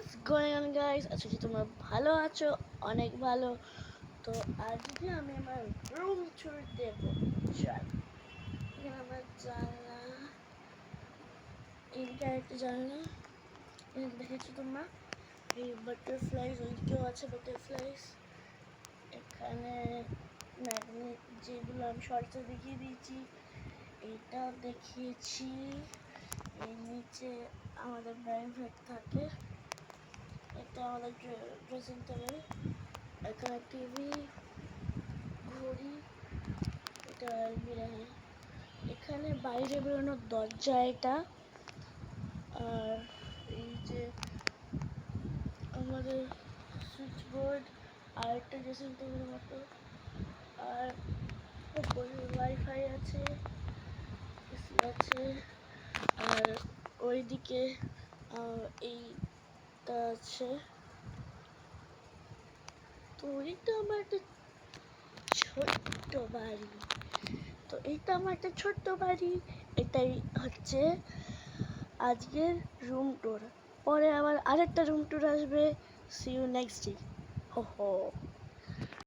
What's going on guys? আচ্ছা যে তোমরা ভালো আছো, অনেক ভালো। তো আজকে আমি আমার রুম ট্যুর দেব। চল, এখানে আমার জানলা, এইদিকে একটা জানলা, এখানে দেখেছো তোমরা এই বাটারফ্লাইজ, ওইদিকেও আছে বাটারফ্লাইজ। এখানে ম্যাগনেট, যেগুলো আমি শর্টসে দেখিয়ে দিয়েছি, এইটাও দেখিয়েছি। এই নিচে আমাদের ব্যাগ থাকে, এটা আমাদের ড্রেসিং টেবিল। এখানে টিভি, ঘড়ি, এটা আলমিরা। এখানে বাইরে বেরোনোর দরজা এটা। আর এই যে আমাদের সুইচ বোর্ড, আর একটা ড্রেসিং টেবিলের মতো। আর উপরে ওয়াইফাই আছে, এসি আছে। আর ওইদিকে এইটা আছে। তো এইটা আমার একটা ছোট্ট বাড়ি। তো এইটা আমার একটা ছোট্ট বাড়ি। এটাই হচ্ছে আজকের রুম ট্যুর। পরে আবার আরেকটা রুম ট্যুর আসবে। See you next day. হো হো।